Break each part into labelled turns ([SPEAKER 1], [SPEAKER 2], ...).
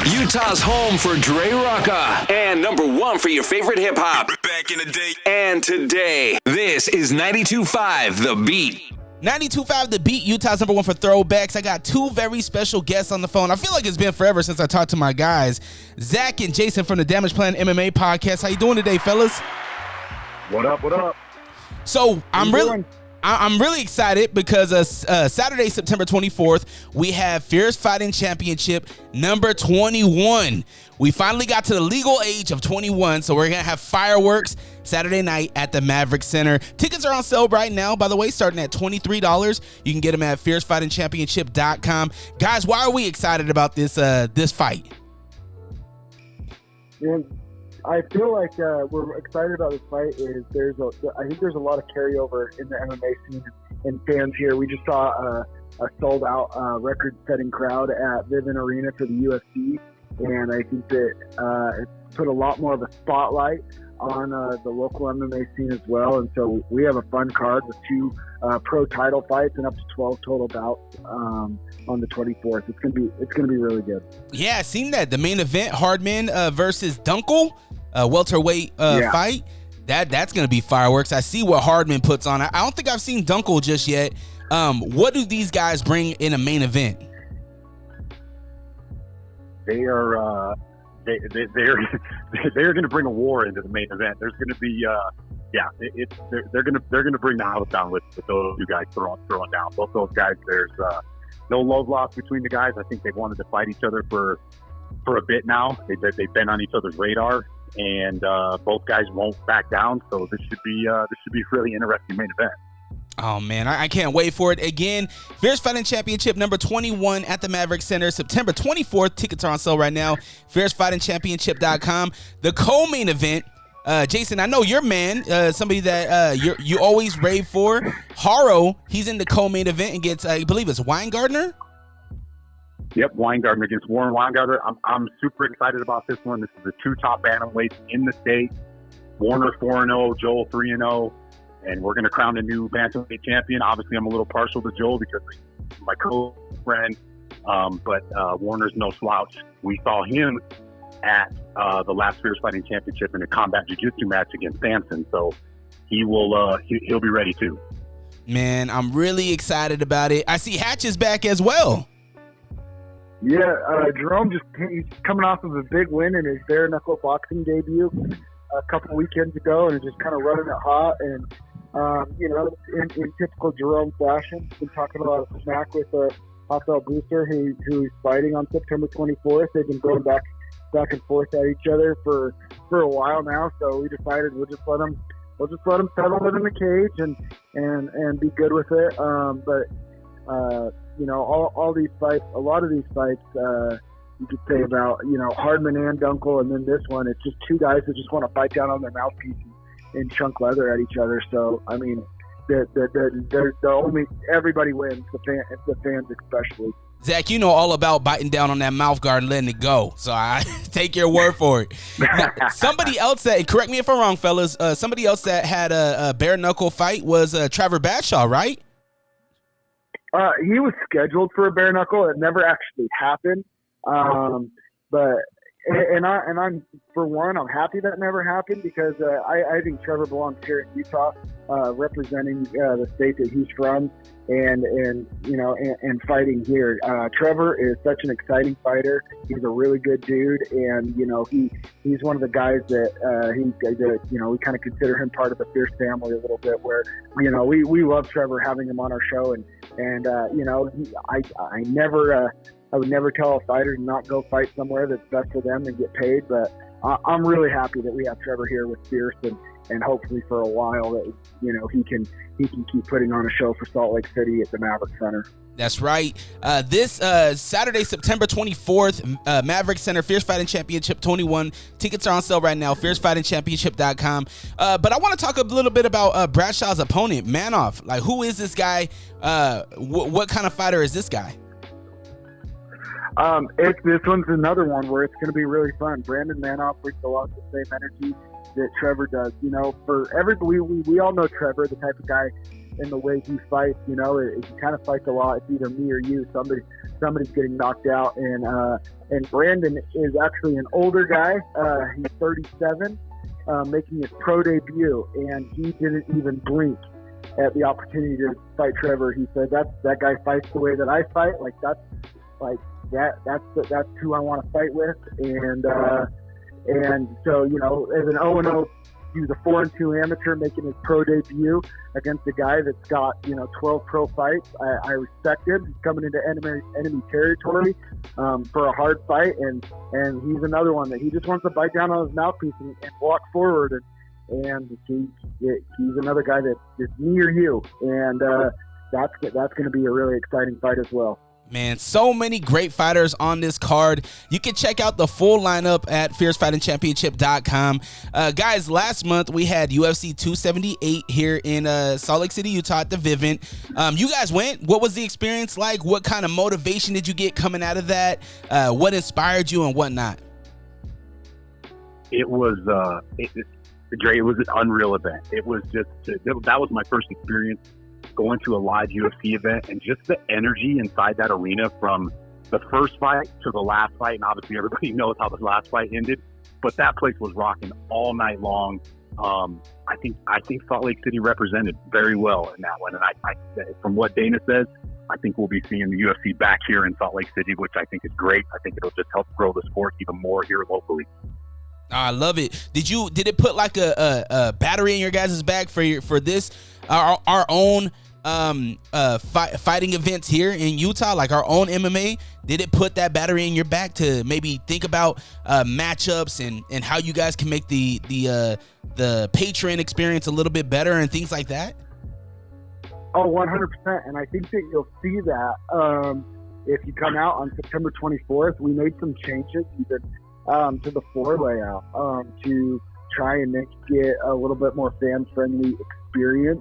[SPEAKER 1] Utah's home for Drerawka and number one for your favorite hip hop.
[SPEAKER 2] Back in the day
[SPEAKER 1] and today, this is 92.5 The Beat.
[SPEAKER 3] 92.5 The Beat, Utah's number one for throwbacks. I got two very special guests on the phone. I feel like it's been forever since I talked to my guys, Zack and Jason from the Damage Plan MMA podcast. How you doing today, fellas?
[SPEAKER 4] What up, what up?
[SPEAKER 3] So I'm really excited because Saturday, September 24th, we have Fierce Fighting Championship number 21. We finally got to the legal age of 21, so we're going to have fireworks Saturday night at the Maverick Center. Tickets are on sale right now, by the way, starting at $23. You can get them at fiercefightingchampionship.com. Guys, why are we excited about this fight?
[SPEAKER 4] Yeah, I feel like we're excited about this fight. I think there's a lot of carryover in the MMA scene and fans here. We just saw a sold-out, record-setting crowd at Vivint Arena for the UFC, and I think that it put a lot more of a spotlight on the local MMA scene as well. And so we have a fun card with two pro title fights and up to 12 total bouts on the 24th. It's gonna be really good.
[SPEAKER 3] Yeah, I seen that. The main event, Hardman versus Dunkel, welterweight fight. That's gonna be fireworks. I see what Hardman puts on. I don't think I've seen Dunkel just yet. What do these guys bring in a main event?
[SPEAKER 5] They are they're going to bring a war into the main event. There's going to be they're going to bring the house down with those two guys throwing down. Both those guys, there's no love lost between the guys. I think they've wanted to fight each other for a bit now. They've been on each other's radar, and both guys won't back down. So this should be a really interesting main event.
[SPEAKER 3] Oh, man, I can't wait for it. Again, Fierce Fighting Championship number 21 at the Maverick Center, September 24th. Tickets are on sale right now, fiercefightingchampionship.com. The co-main event, Jason, I know your man, somebody that you always rave for, Haro. He's in the co-main event and gets, I believe it's Weingartner?
[SPEAKER 5] Yep, Weingartner against Warren Weingartner. I'm super excited about this one. This is the two top bantamweights in the state. Warner 4-0, Joel 3-0. And we're going to crown a new bantamweight champion. Obviously, I'm a little partial to Joel because he's my co-friend, but Warner's no slouch. We saw him at the last Fierce Fighting Championship in a combat jiu-jitsu match against Samson, so he'll be ready too.
[SPEAKER 3] Man, I'm really excited about it. I see Hatch is back as well.
[SPEAKER 4] Yeah, Jerome he's coming off of a big win in his bare knuckle boxing debut a couple weekends ago, and is just kind of running it hot. And in typical Jerome fashion, been talking about a smack with Rafael Booster, who he's fighting on September 24th. They've been going back and forth at each other for a while now. So we decided we'll just let him settle it in the cage and be good with it. All these fights, a lot of these fights, you could say about Hardman and Dunkel, and then this one, it's just two guys that just want to fight down on their mouthpiece and chunk leather at each other. So I mean, the only everybody wins, the fans especially.
[SPEAKER 3] Zack, you know all about biting down on that mouth guard and letting it go, so I take your word for it. Now, somebody else that, correct me if I'm wrong, fellas, somebody else that had a bare knuckle fight was Trevor Badshaw, right?
[SPEAKER 4] He was scheduled for a bare knuckle. It never actually happened. But I'm for one, I'm happy that never happened because I think Trevor belongs here in Utah, representing the state that he's from, and fighting here. Trevor is such an exciting fighter. He's a really good dude, and he's one of the guys that we kind of consider him part of the Fierce family a little bit. Where we love Trevor, having him on our show, and I would never tell a fighter to not go fight somewhere that's best for them and get paid, but I'm really happy that we have Trevor here with Fierce, and hopefully for a while that he can keep putting on a show for Salt Lake City at the Maverick Center.
[SPEAKER 3] That's right. This Saturday, September 24th, Maverick Center, Fierce Fighting Championship 21. Tickets are on sale right now, fiercefightingchampionship.com. But I want to talk a little bit about Bradshaw's opponent, Manoff. Like, who is this guy? What kind of fighter is this guy?
[SPEAKER 4] This one's another one where it's going to be really fun. Brandon Manoff brings a lot of the same energy that Trevor does. For everybody, we all know Trevor, the type of guy in the way he fights. You know, he kind of fights a lot. It's either me or you. Somebody's getting knocked out, and Brandon is actually an older guy. He's 37, making his pro debut, and he didn't even blink at the opportunity to fight Trevor. He said that guy fights the way that I fight. That's who I want to fight with, and so, you know, as an 0-0, he was a 4-2 amateur making his pro debut against a guy that's got, you know, 12 pro fights. I respect him. He's coming into enemy territory for a hard fight, and he's another one that he just wants to bite down on his mouthpiece and walk forward, and he's another guy that is me or you, and that's going to be a really exciting fight as well.
[SPEAKER 3] Man, so many great fighters on this card. You can check out the full lineup at fiercefightingchampionship.com. Guys, last month we had UFC 278 here in Salt Lake City, Utah at the Vivint. You guys went. What was the experience like? What kind of motivation did you get coming out of that? What inspired you and whatnot?
[SPEAKER 5] It was, Dre, it was an unreal event. It was that was my first experience going to a live UFC event, and just the energy inside that arena from the first fight to the last fight. And obviously everybody knows how the last fight ended, but that place was rocking all night long. I think Salt Lake City represented very well in that one. And I from what Dana says, I think we'll be seeing the UFC back here in Salt Lake City, which I think is great. I think it'll just help grow the sport even more here locally.
[SPEAKER 3] I love it. Did it put like a battery in your guys' back for this our own fighting events here in Utah, like our own MMA? Did it put that battery in your back to maybe think about matchups and how you guys can make the patron experience a little bit better and things like that?
[SPEAKER 4] Oh, 100%. And I think that you'll see that if you come out on September 24th. We made some changes even to the floor layout to try and make it a little bit more fan-friendly experience.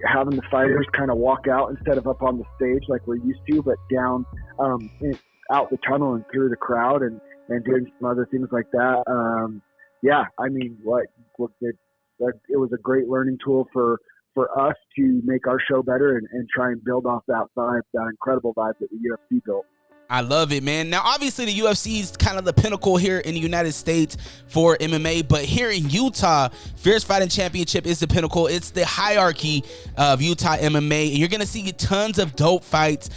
[SPEAKER 4] Having the fighters kind of walk out instead of up on the stage like we're used to, but down out the tunnel and through the crowd, and doing some other things like that. Yeah, I mean, it was a great learning tool for us to make our show better and try and build off that vibe, that incredible vibe that the UFC built.
[SPEAKER 3] I love it, man. Now, obviously, the UFC is kind of the pinnacle here in the United States for MMA, but here in Utah, Fierce Fighting Championship is the pinnacle. It's the hierarchy of Utah MMA, and you're going to see tons of dope fights.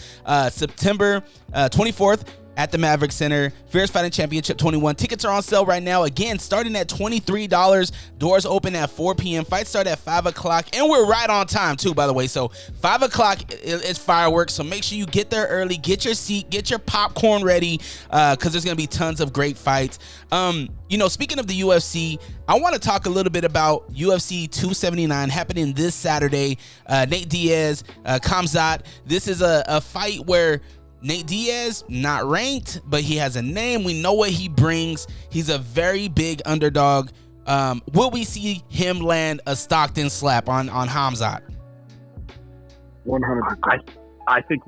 [SPEAKER 3] September 24th at the Maverick Center, Fierce Fighting Championship 21. Tickets are on sale right now. Again, starting at $23. Doors open at 4 p.m. Fights start at 5 o'clock. And we're right on time, too, by the way. So 5 o'clock is fireworks. So make sure you get there early. Get your seat. Get your popcorn ready, because there's going to be tons of great fights. You know, speaking of the UFC, I want to talk a little bit about UFC 279 happening this Saturday. Nate Diaz, Khamzat. This is a fight where Nate Diaz, not ranked, but he has a name. We know what he brings. He's a very big underdog. Will we see him land a Stockton slap on Khamzat?
[SPEAKER 4] 100%.
[SPEAKER 5] I think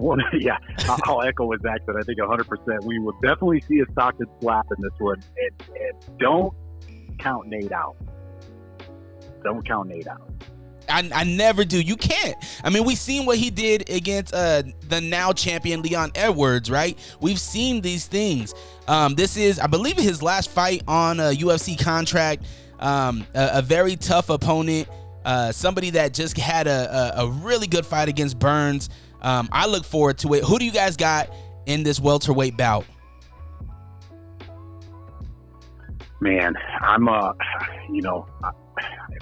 [SPEAKER 5] I'll echo what Zack said. I think 100%. We will definitely see a Stockton slap in this one. And don't count Nate out. Don't count Nate out.
[SPEAKER 3] I never do. You can't. I mean, we've seen what he did against the now champion Leon Edwards, right? We've seen these things. This is, I believe, his last fight on a UFC contract. A very tough opponent. Somebody that just had a really good fight against Burns. I look forward to it. Who do you guys got in this welterweight bout?
[SPEAKER 5] Man, if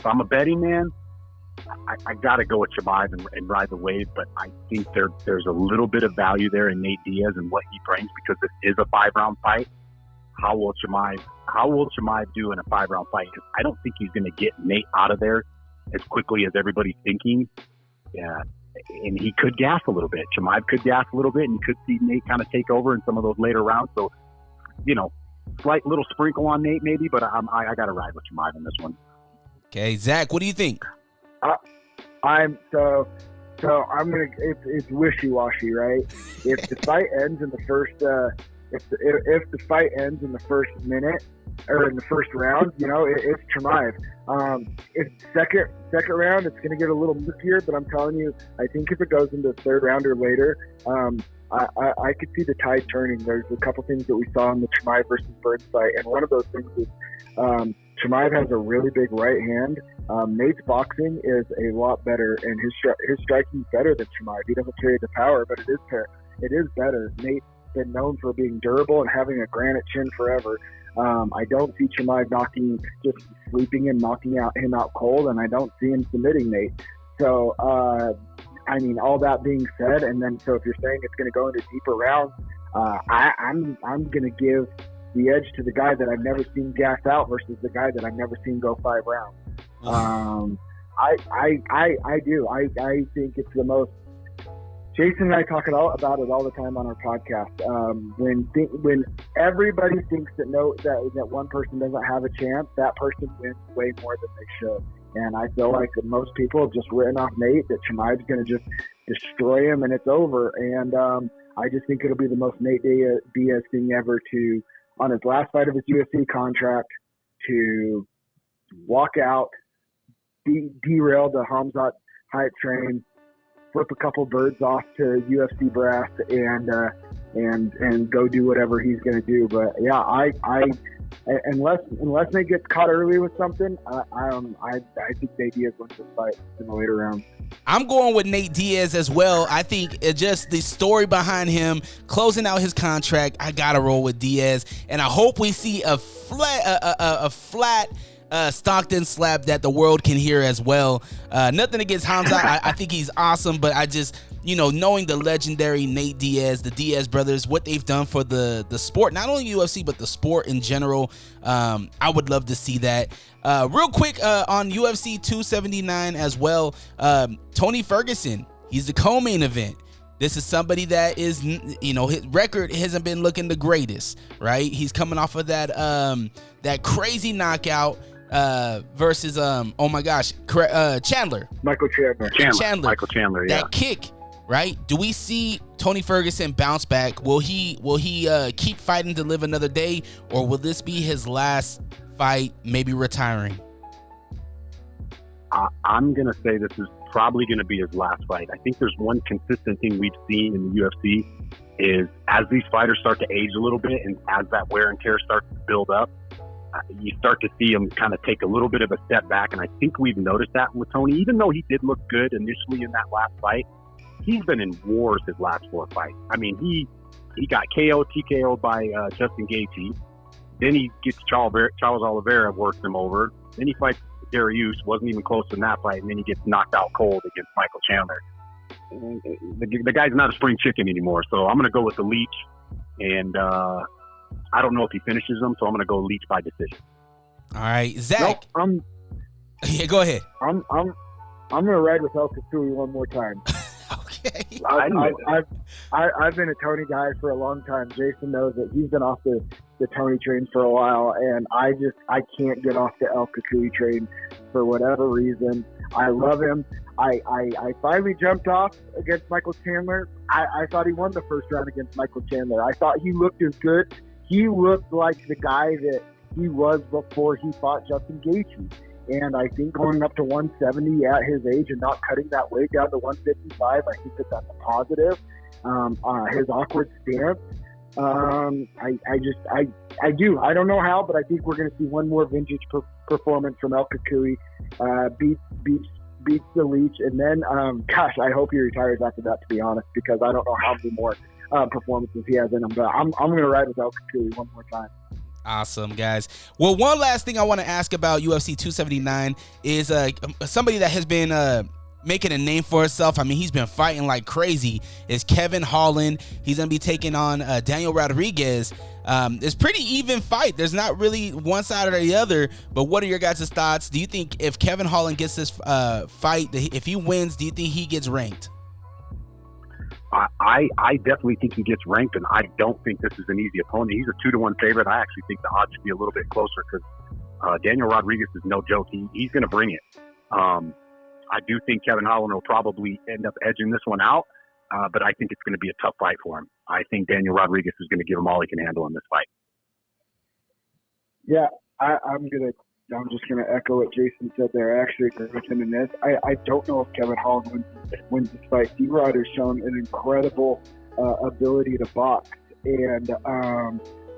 [SPEAKER 5] I'm a betting man, I got to go with Chimaev and ride the wave, but I think there's a little bit of value there in Nate Diaz and what he brings, because this is a 5-round fight. How will Chimaev do in a 5-round fight? Because I don't think he's going to get Nate out of there as quickly as everybody's thinking. Yeah, and he could gas a little bit. Chimaev could gas a little bit, and you could see Nate kind of take over in some of those later rounds. So, slight little sprinkle on Nate maybe, but I got to ride with Chimaev in this one.
[SPEAKER 3] Okay, Zach, what do you think?
[SPEAKER 4] I'm gonna. It's wishy-washy, right? If the fight ends in the first, if the fight ends in the first minute, or in the first round, it's Chimaev. If second round, it's going to get a little murkier, but I'm telling you, I think if it goes into the third round or later, I could see the tide turning. There's a couple things that we saw in the Chimaev versus Burns fight, and one of those things is Chimaev has a really big right hand. Nate's boxing is a lot better, and his striking is better than Chimaev. He doesn't carry the power, but it is better. Nate's been known for being durable and having a granite chin forever. I don't see Chimaev just sleeping and knocking him out cold, and I don't see him submitting Nate. So, all that being said, and then so if you're saying it's going to go into deeper rounds, I'm going to give the edge to the guy that I've never seen gas out versus the guy that I've never seen go 5 rounds. I do. I think it's the most. Jason and I talk about it all the time on our podcast. When everybody thinks that one person doesn't have a chance, that person wins way more than they should. And I feel like that most people have just written off Nate, that Chimaev's going to just destroy him and it's over. And I just think it'll be the most Nate Diaz thing ever to, on his last fight of his UFC contract, to walk out, derail the Hamzat hype train, flip a couple birds off to UFC brass, and go do whatever he's going to do. But yeah, unless Nate gets caught early with something, I think Nate Diaz wins this fight in the later rounds.
[SPEAKER 3] I'm going with Nate Diaz as well. I think just the story behind him closing out his contract, I gotta roll with Diaz, and I hope we see a flat Stockton slap that the world can hear as well. Nothing against Hamza. I think he's awesome, but I just, knowing the legendary Nate Diaz, the Diaz brothers, what they've done for the sport, not only UFC, but the sport in general, I would love to see that. Real quick, on UFC 279 as well, Tony Ferguson, he's the co-main event. This is somebody that is, his record hasn't been looking the greatest, right? He's coming off of that crazy knockout versus Chandler.
[SPEAKER 4] Michael Chandler.
[SPEAKER 5] Michael Chandler, yeah.
[SPEAKER 3] That kick, right? Do we see Tony Ferguson bounce back? Will he keep fighting to live another day, or will this be his last fight, maybe retiring?
[SPEAKER 5] I'm going to say this is probably going to be his last fight. I think there's one consistent thing we've seen in the UFC is as these fighters start to age a little bit and as that wear and tear starts to build up, you start to see him kind of take a little bit of a step back. And I think we've noticed that with Tony. Even though he did look good initially in that last fight, he's been in wars his last 4 fights. I mean, he got TKO'd by Justin Gaethje. Then he gets Charles Oliveira, works him over. Then he fights Dariush, wasn't even close in that fight, and then he gets knocked out cold against Michael Chandler. The guy's not a spring chicken anymore, so I'm going to go with the Leech, and I don't know if he finishes him, so I'm going to go Leech by decision.
[SPEAKER 3] All right, Zack.
[SPEAKER 4] Nope,
[SPEAKER 3] yeah, go ahead.
[SPEAKER 4] I'm going to ride with El Kasui one more time.
[SPEAKER 3] Okay.
[SPEAKER 4] I've been a Tony guy for a long time. Jason knows that he's been off the Tony train for a while, and I can't get off the El Kasui train for whatever reason. I love him. I finally jumped off against Michael Chandler. I thought he won the first round against Michael Chandler. I thought he looked as good. He looked like the guy that he was before he fought Justin Gaethje. And I think going up to 170 at his age and not cutting that weight down to 155, I think that's a positive. His awkward stance, I do. I don't know how, but I think we're going to see one more vintage performance from El Kasui, beats the Leech, and then, I hope he retires after that, to be honest, because I don't know how many more performances he has in him. But I'm going to ride with El Kasui one more time.
[SPEAKER 3] Awesome, guys. Well, one last thing I want to ask about UFC 279 is somebody that has been making a name for himself. I mean, he's been fighting like crazy. Is Kevin Holland. He's going to be taking on Daniel Rodriguez. It's pretty even fight. There's not really one side or the other, but what are your guys' thoughts? Do you think if Kevin Holland gets this fight, if he wins, do you think he gets ranked?
[SPEAKER 5] I definitely think he gets ranked, and I don't think this is an easy opponent. He's a 2-1 favorite. I actually think the odds should be a little bit closer because Daniel Rodriguez is no joke. He's going to bring it. I do think Kevin Holland will probably end up edging this one out, but I think it's going to be a tough fight for him. I think Daniel Rodriguez is going to give him all he can handle in this fight.
[SPEAKER 4] Yeah, I'm just gonna echo what Jason said there. I actually agree with him in this. I don't know if Kevin Holland wins this fight. D-Rod has shown an incredible ability to box, and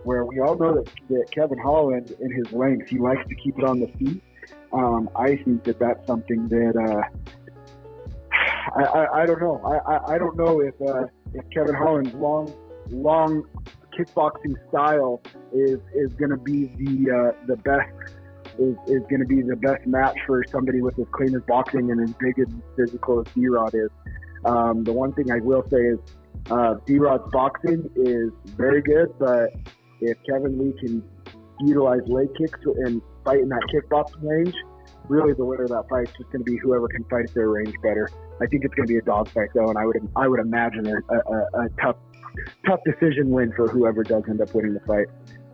[SPEAKER 4] where we all know that Kevin Holland, in his length, he likes to keep it on the feet. I think that's something that I don't know. I don't know if Kevin Holland's long kickboxing style is going to be the best. Is going to be the best match for somebody with as clean as boxing and as big and physical as D-Rod is. The one thing I will say is D-Rod's boxing is very good, but if Kevin Lee can utilize leg kicks and fight in that kickboxing range, really the winner of that fight is just going to be whoever can fight at their range better. I think it's going to be a dog fight, though, and I would imagine a tough decision win for whoever does end up winning the fight.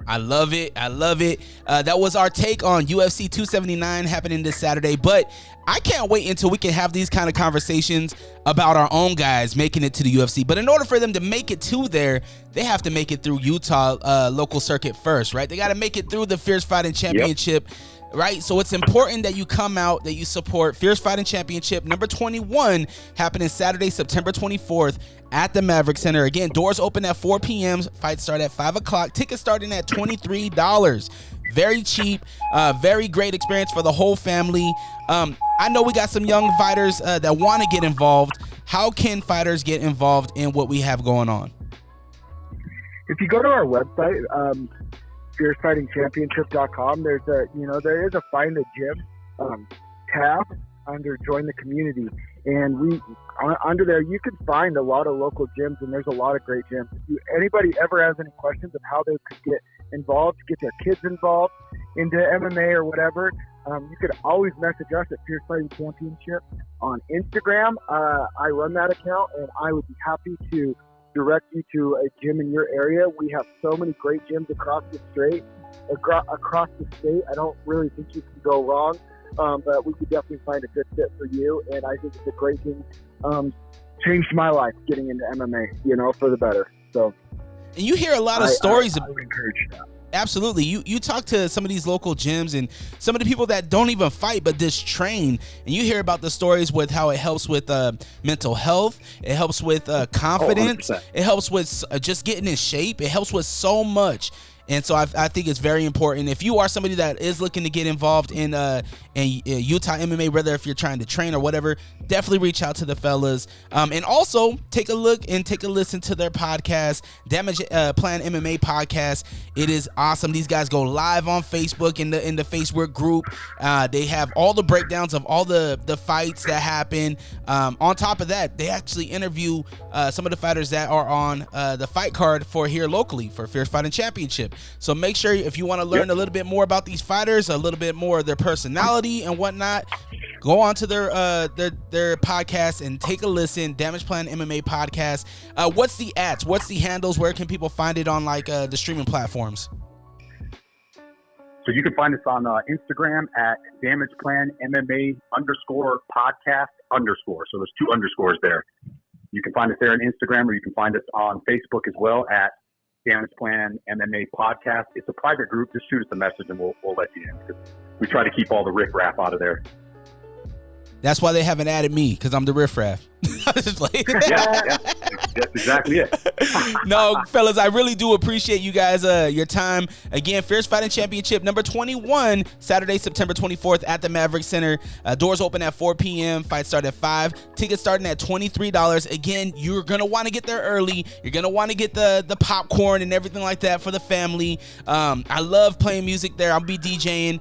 [SPEAKER 3] I love it. That was our take on UFC 279 happening this Saturday, but I can't wait until we can have these kind of conversations about our own guys making it to the UFC. But in order for them to make it to there, they have to make it through Utah local circuit first, right? They got to make it through the Fierce Fighting Championship. Yep. Right, so it's important that you come out, that you support Fierce Fighting Championship number 21 happening Saturday, September 24th at the Maverick Center. Again, doors open at 4 p.m. Fights start at 5 o'clock. Tickets starting at $23. Very cheap, very great experience for the whole family. I know we got some young fighters that want to get involved. How can fighters get involved in what we have going on?
[SPEAKER 4] If you go to our website, fiercefightingchampionship.com, there is a Find a Gym tab under Join the Community, and under there you can find a lot of local gyms, and there's a lot of great gyms. If anybody ever has any questions of how they could get involved, get their kids involved into MMA or whatever, you could always message us at Fierce Fighting Championship on Instagram. I run that account, and I would be happy to direct you to a gym in your area. We have so many great gyms across the state. I don't really think you can go wrong, but we could definitely find a good fit for you. And I think it's a great thing. Changed my life getting into MMA, for the better. So,
[SPEAKER 3] and you hear a lot of stories.
[SPEAKER 4] I would encourage that.
[SPEAKER 3] Absolutely. You talk to some of these local gyms and some of the people that don't even fight but just train, and you hear about the stories with how it helps with mental health. It helps with confidence. It helps with just getting in shape. It helps with so much. And so I think it's very important. If you are somebody that is looking to get involved in Utah MMA, whether if you're trying to train or whatever, definitely reach out to the fellas. And also take a look and take a listen to their podcast, Damage Plan MMA podcast. It is awesome. These guys go live on Facebook in the Facebook group. They have all the breakdowns of all the fights that happen. On top of that, they actually interview some of the fighters that are on the fight card for here locally for Fierce Fighting Championship. So make sure if you want to learn a little bit more about these fighters, a little bit more of their personality and whatnot, go on to their podcast and take a listen. Damage Plan MMA podcast. What's the @? What's the handles? Where can people find it on the streaming platforms?
[SPEAKER 5] So you can find us on Instagram at DamagePlanMMA _podcast _. So there's 2 underscores there. You can find us there on Instagram, or you can find us on Facebook as well at Damage Plan MMA podcast. It's a private group. Just shoot us a message and we'll let you in, because we try to keep all the riffraff out of there.
[SPEAKER 3] That's why they haven't added me, because I'm the riffraff.
[SPEAKER 5] Yeah, that's exactly it.
[SPEAKER 3] No, fellas, I really do appreciate you guys, your time. Again, Fierce Fighting Championship number 21, Saturday, September 24th at the Maverick Center. Doors open at 4 p.m. Fights start at 5. Tickets starting at $23. Again, you're going to want to get there early. You're going to want to get the popcorn and everything like that for the family. I love playing music there. I'll be DJing.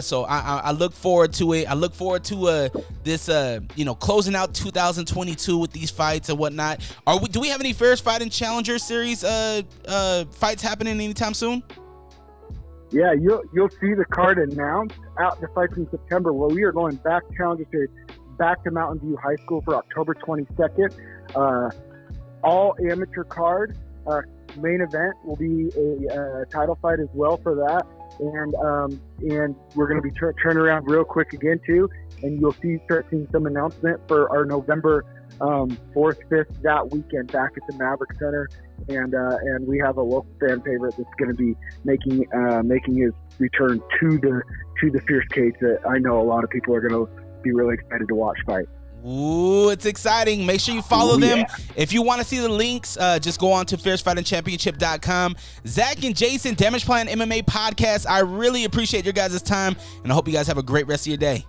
[SPEAKER 3] So I look forward to it. I look forward to this, closing out 2022 with these fights and whatnot. Do we have any Fierce Fighting Challenger Series fights happening anytime soon?
[SPEAKER 4] Yeah, you'll see the card announced out the fights in September, where we are going back Challenger Series back to Mountain View High School for October 22nd. All amateur card. Main event will be a title fight as well for that. And we're going to be turning around real quick again too, and you'll start seeing some announcement for our November 4th, 5th that weekend back at the Maverick Center, and we have a local fan favorite that's going to be making his return to the fierce cage that I know a lot of people are going to be really excited to watch fight.
[SPEAKER 3] Ooh, it's exciting. Make sure you follow them. If you want to see the links, just go on to fiercefightingchampionship.com. Zack and Jason, Damage Plan MMA Podcast. I really appreciate your guys' time, and I hope you guys have a great rest of your day.